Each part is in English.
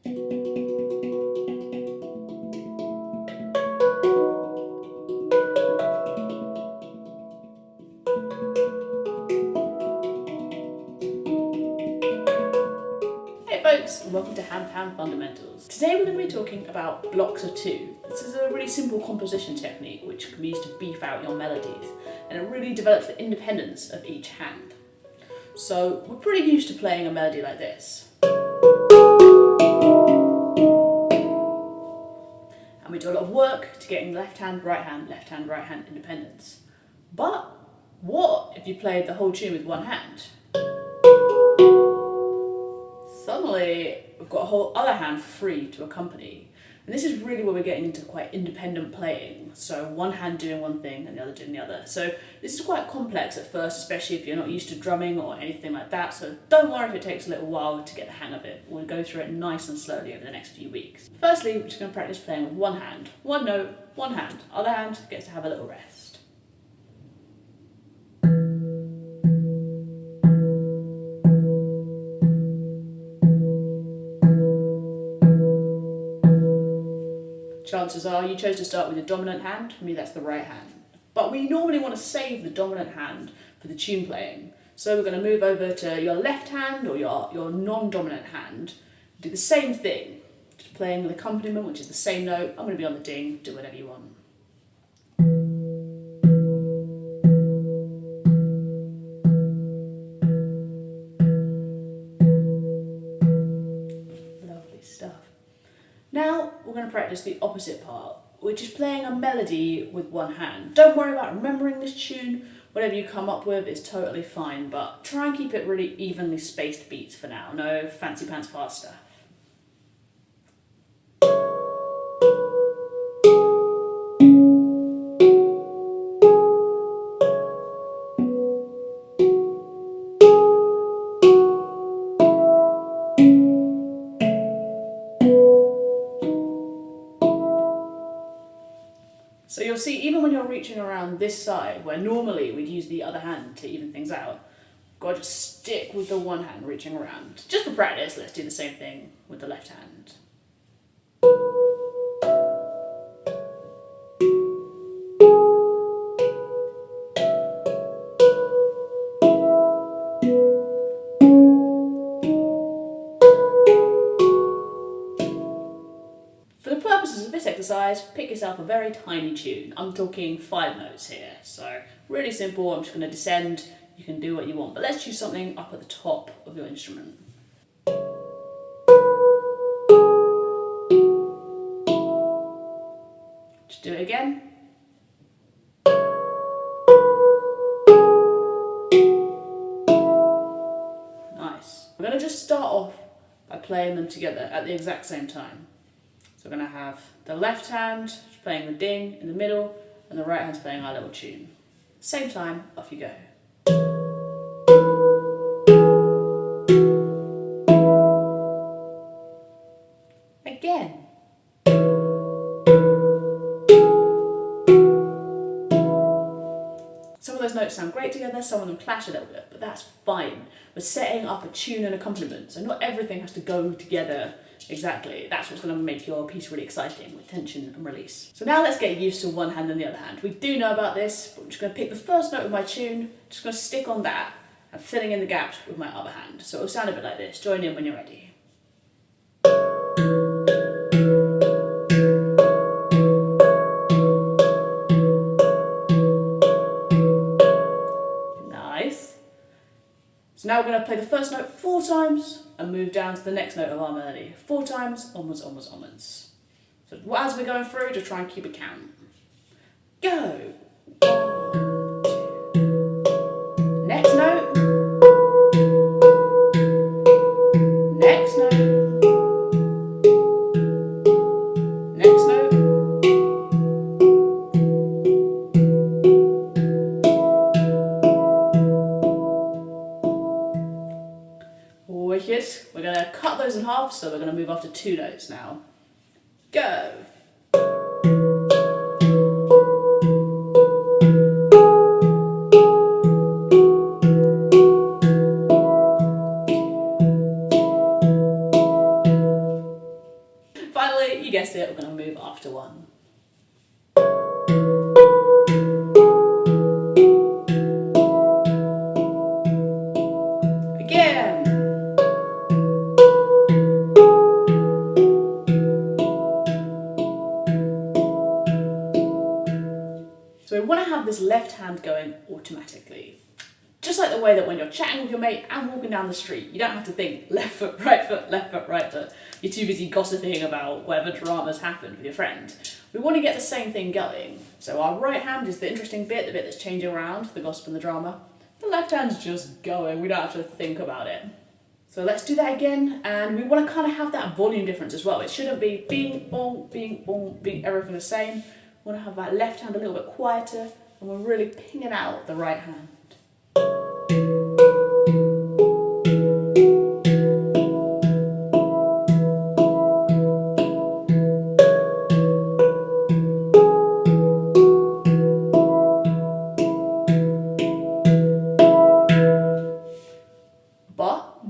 Hey folks, and welcome to Handpan Fundamentals. Today we're going to be talking about blocks of two. This is a really simple composition technique which can be used to beef out your melodies, and it really develops the independence of each hand. So we're pretty used to playing a melody like this. And we do a lot of work to getting left hand, right hand independence. But what if you played the whole tune with one hand? Suddenly, we've got a whole other hand free to accompany. And this is really where we're getting into quite independent playing. So one hand doing one thing and the other doing the other. So this is quite complex at first, especially if you're not used to drumming or anything like that. So don't worry if it takes a little while to get the hang of it. We'll go through it nice and slowly over the next few weeks. Firstly, we're just going to practice playing with one hand. One note, one hand. Other hand gets to have a little rest. Chances are you chose to start with your dominant hand. For me, that's the right hand. But we normally want to save the dominant hand for the tune playing. So we're going to move over to your left hand or your non-dominant hand. Do the same thing. Just playing with accompaniment, which is the same note. I'm going to be on the ding. Do whatever you want. Lovely stuff. Now we're going to practice the opposite part, which is playing a melody with one hand. Don't worry about remembering this tune. Whatever you come up with is totally fine, but try and keep it really evenly spaced beats for now. No fancy pants fast stuff. So you'll see, even when you're reaching around this side, where normally we'd use the other hand to even things out, you've got to just stick with the one hand reaching around. Just for practice, let's do the same thing with the left hand. For the purposes of this exercise, pick yourself a very tiny tune. I'm talking 5 notes here, so really simple. I'm just going to descend. You can do what you want, but let's choose something up at the top of your instrument. Just do it again. Nice. We're going to just start off by playing them together at the exact same time. So we're going to have the left hand playing the ding in the middle, and the right hand's playing our little tune. Same time, off you go. Again. Some of those notes sound great together, some of them clash a little bit, but that's fine. We're setting up a tune and accompaniment, so not everything has to go together exactly. That's what's going to make your piece really exciting, with tension and release. So now let's get used to one hand and the other hand. We do know about this, but I'm just going to pick the first note of my tune, just going to stick on that, and filling in the gaps with my other hand. So it'll sound a bit like this. Join in when you're ready. So now we're going to play the first note 4 times and move down to the next note of our melody. 4 times, onwards, onwards, onwards. So as we're going through, just try and keep it count. Go! 1, 2. Next note. Next note. Next note. Wicked. We're going to cut those in half, so we're going to move off to 2 notes now. Go! you guessed it, we're going to move after one. Again. So we want to have this left hand going automatically. Just like the way that when you're chatting with your mate and walking down the street, you don't have to think left foot, right foot, left foot, right foot. You're too busy gossiping about whatever drama's happened with your friend. We want to get the same thing going. So our right hand is the interesting bit, the bit that's changing around, the gossip and the drama. The left hand's just going, we don't have to think about it. So let's do that again, and we want to kind of have that volume difference as well. It shouldn't be bing, bong, bing, everything the same. We want to have that left hand a little bit quieter, and we're really pinging out the right hand.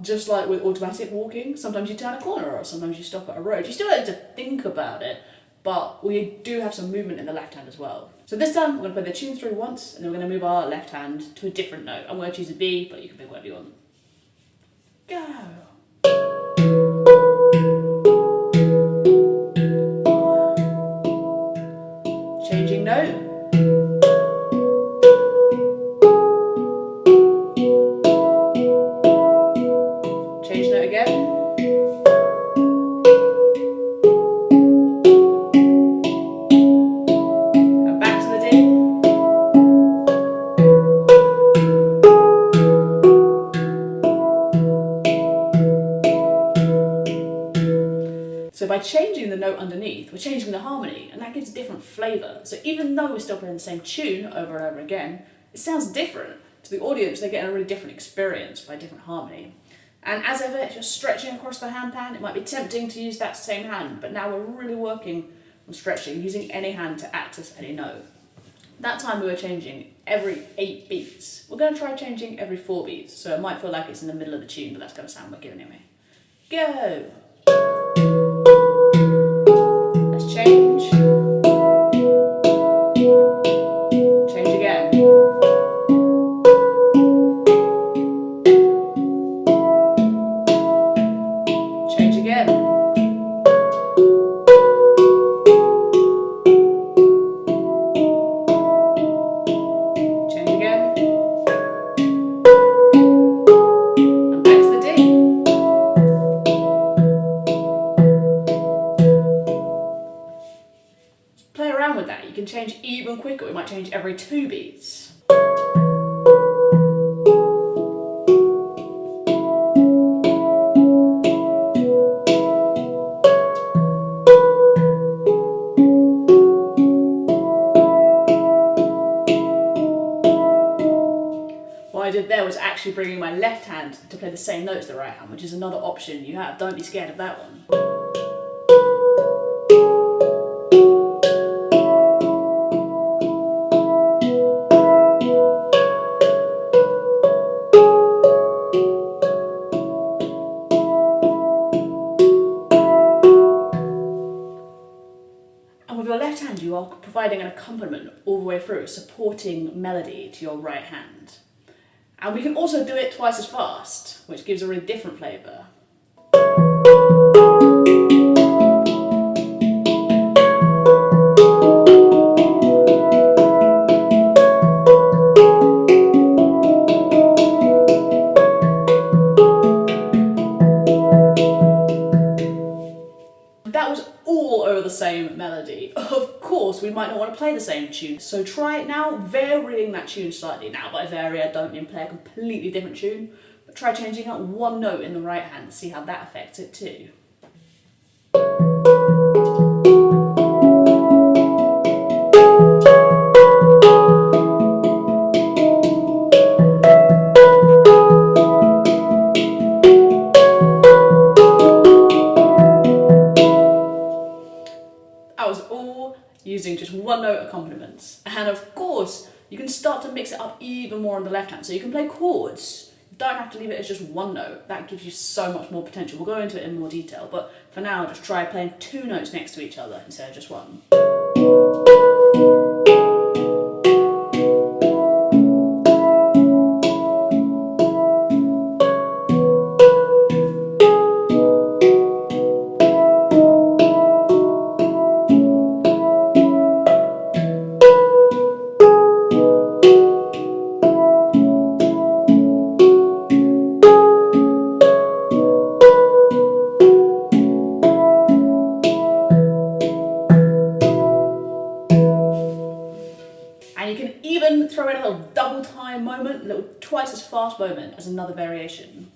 Just like with automatic walking, sometimes you turn a corner or sometimes you stop at a road. You still have to think about it, but we do have some movement in the left hand as well. So this time we're going to play the tune through once, and then we're going to move our left hand to a different note. I'm going to choose a B, but you can pick whatever you want. Go! Changing note. Change note again. And back to the D. So by changing the note underneath, we're changing the harmony, and that gives a different flavour. So even though we're still playing the same tune over and over again, it sounds different. To the audience, they get a really different experience by different harmony. And as ever, if you're stretching across the handpan, it might be tempting to use that same hand, but now we're really working on stretching, using any hand to access any note. That time we were changing every 8 beats. We're going to try changing every 4 beats, so it might feel like it's in the middle of the tune, but that's going to sound wicked anyway. Go! Let's change. Change again. Change again. Change again. And back to the D. Play around with that. You can change even quicker. We might change every 2 beats. What I did there was actually bringing my left hand to play the same notes as the right hand, which is another option you have. Don't be scared of that one. And with your left hand, you are providing an accompaniment all the way through, supporting melody to your right hand. And we can also do it twice as fast, which gives a really different flavour. That was all over the same melody. Of course, we might not want to play the same tune, so try it now, varying that tune slightly. Now, by vary, I don't mean play a completely different tune, but try changing out one note in the right hand and see how that affects it too. Using just one note accompaniments. And of course, you can start to mix it up even more on the left hand. So you can play chords. Don't have to leave it as just one note. That gives you so much more potential. We'll go into it in more detail, but for now, just try playing 2 notes next to each other instead of just one. And you can even throw in a little double time moment, a little twice as fast moment as another variation.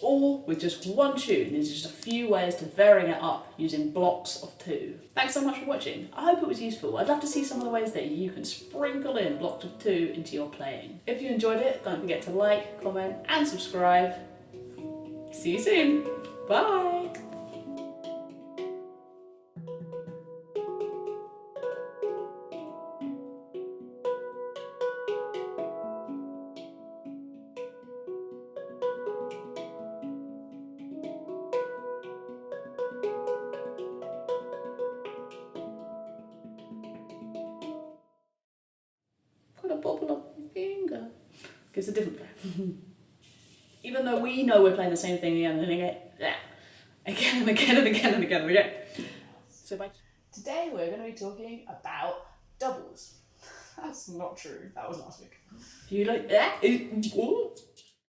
All with just one tune. There's just a few ways to varying it up using blocks of 2. Thanks so much for watching. I hope it was useful. I'd love to see some of the ways that you can sprinkle in blocks of 2 into your playing. If you enjoyed it, don't forget to like, comment and subscribe. See you soon. Bye. Got a bobble up my finger. It's a different play. Even though we know we're playing the same thing again and again, again and again and again and again and again. So today we're going to be talking about doubles. That's not true. That was last week. If you like